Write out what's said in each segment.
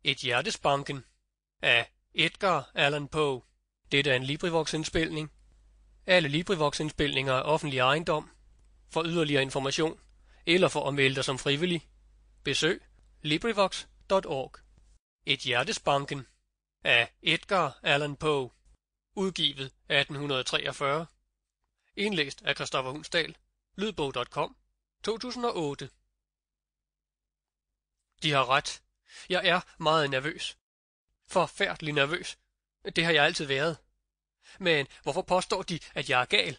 Et hjertesbanken af Edgar Allan Poe. Dette er en LibriVox-indspilning. Alle LibriVox-indspilninger er offentlig ejendom. For yderligere information eller for at melde dig som frivillig, besøg LibriVox.org. Et hjertesbanken af Edgar Allan Poe. Udgivet 1843. Indlæst af Christoffer Hundsdal. Lydbog.com 2008. De har ret. Jeg er meget nervøs. Forfærdelig nervøs. Det har jeg altid været. Men hvorfor påstår de, at jeg er gal?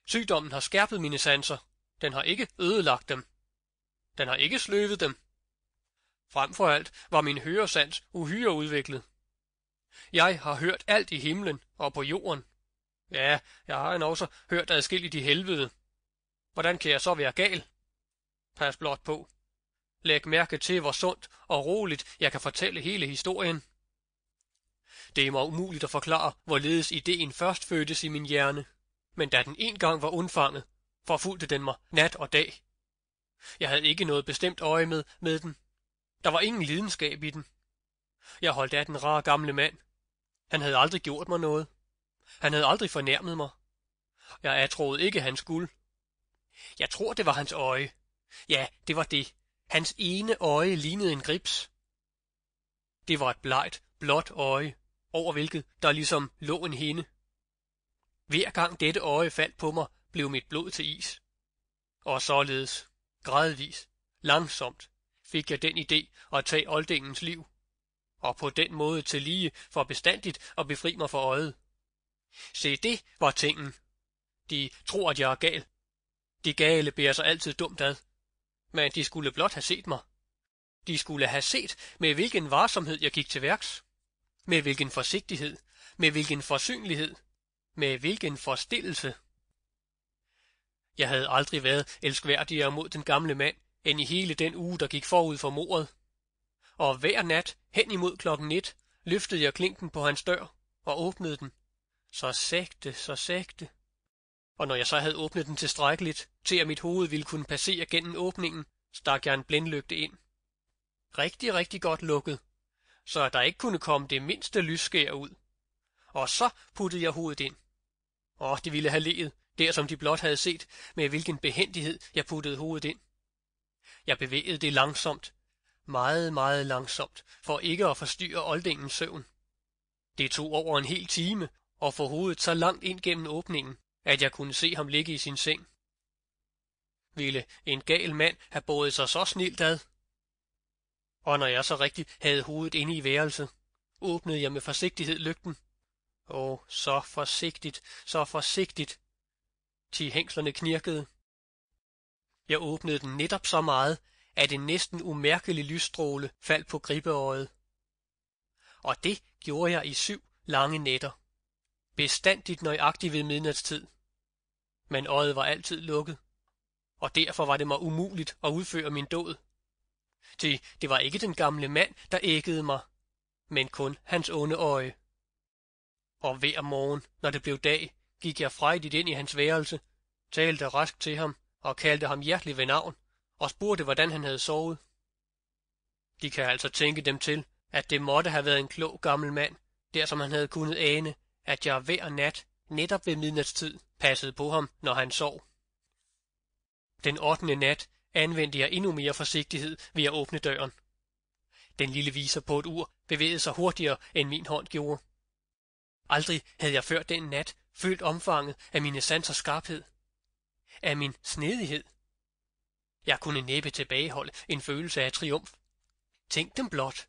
Sygdommen har skærpet mine sanser. Den har ikke ødelagt dem. Den har ikke sløvet dem. Frem for alt var min høresans uhyre udviklet. Jeg har hørt alt i himlen og på jorden. Ja, jeg har endnu også hørt adskilligt i helvede. Hvordan kan jeg så være gal? Pas blot på. Læg mærke til, hvor sundt og roligt jeg kan fortælle hele historien. Det er mig umuligt at forklare, hvorledes ideen først fødtes i min hjerne. Men da den engang var undfanget, forfulgte den mig nat og dag. Jeg havde ikke noget bestemt øje med den. Der var ingen lidenskab i den. Jeg holdt af den rare gamle mand. Han havde aldrig gjort mig noget. Han havde aldrig fornærmet mig. Jeg atroede ikke hans guld. Jeg tror, det var hans øje. Ja, det var det. Hans ene øje lignede en grips. Det var et blegt, blåt øje, over hvilket der ligesom lå en hinde. Hver gang dette øje faldt på mig, blev mit blod til is. Og således, gradvis, langsomt, fik jeg den idé at tage oldingens liv, og på den måde til lige for bestandigt at befri mig for øjet. Se, det var tingen. De tror, at jeg er gal. De gale bærer sig altid dumt ad. Men de skulle blot have set mig. De skulle have set, med hvilken varsomhed jeg gik til værks. Med hvilken forsigtighed, med hvilken forsynlighed, med hvilken forstillelse. Jeg havde aldrig været elskværdigere mod den gamle mand, end i hele den uge, der gik forud for mordet. Og hver nat, hen imod 1:00, løftede jeg klinken på hans dør og åbnede den. Så sagte, så sagte. Og når jeg så havde åbnet den tilstrækkeligt, til at mit hoved ville kunne passere gennem åbningen, stak jeg en blændlygte ind. Rigtig, rigtig godt lukket, så der ikke kunne komme det mindste lysskær ud. Og så puttede jeg hovedet ind. Og de ville have leet, der som de blot havde set, med hvilken behændighed jeg puttede hovedet ind. Jeg bevægede det langsomt, meget, meget langsomt, for ikke at forstyrre oldingens søvn. Det tog over en hel time at få hovedet så langt ind gennem åbningen, at jeg kunne se ham ligge i sin seng. Ville en gal mand have båret sig så snilt ad? Og når jeg så rigtigt havde hovedet inde i værelset, åbnede jeg med forsigtighed lygten. Så forsigtigt, så forsigtigt. 10 hængslerne knirkede. Jeg åbnede den netop så meget, at en næsten umærkelig lysstråle faldt på gribbeøjet. Og det gjorde jeg i 7 lange nætter. Bestandigt nøjagtigt ved midnatstid. Men øjet var altid lukket, og derfor var det mig umuligt at udføre min dåd. Det var ikke den gamle mand, der æggede mig, men kun hans onde øje. Og hver morgen, når det blev dag, gik jeg frejdigt ind i hans værelse, talte rask til ham og kaldte ham hjertelig ved navn, og spurgte, hvordan han havde sovet. De kan altså tænke dem til, at det måtte have været en klog gammel mand, der som han havde kunnet ane, at jeg hver nat, netop ved midnatstid, passede på ham, når han sov. Den 8. nat anvendte jeg endnu mere forsigtighed ved at åbne døren. Den lille viser på et ur bevægede sig hurtigere, end min hånd gjorde. Aldrig havde jeg før den nat følt omfanget af mine sansers skarphed, af min snedighed. Jeg kunne næppe tilbageholde en følelse af triumf. Tænk dem blot,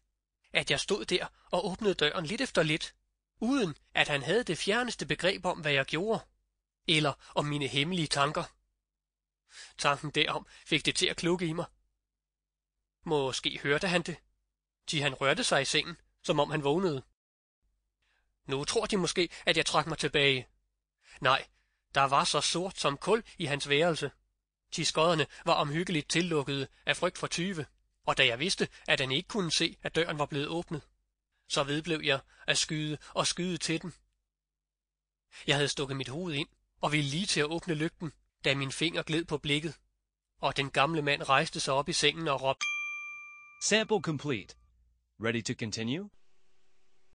at jeg stod der og åbnede døren lidt efter lidt, uden at han havde det fjerneste begreb om, hvad jeg gjorde, eller om mine hemmelige tanker. Tanken derom fik det til at klukke i mig. Måske hørte han det, til han rørte sig i sengen, som om han vågnede. Nu tror de måske, at jeg trak mig tilbage. Nej, der var så sort som kul i hans værelse. De skodderne var omhyggeligt tillukkede af frygt for tyve, og da jeg vidste, at han ikke kunne se, at døren var blevet åbnet, så vedblev jeg at skyde og skyde til den. Jeg havde stukket mit hoved ind og ville lige til at åbne lygten, da min finger gled på blikket, og den gamle mand rejste sig op i sengen og råbte: Sample complete. Ready to continue?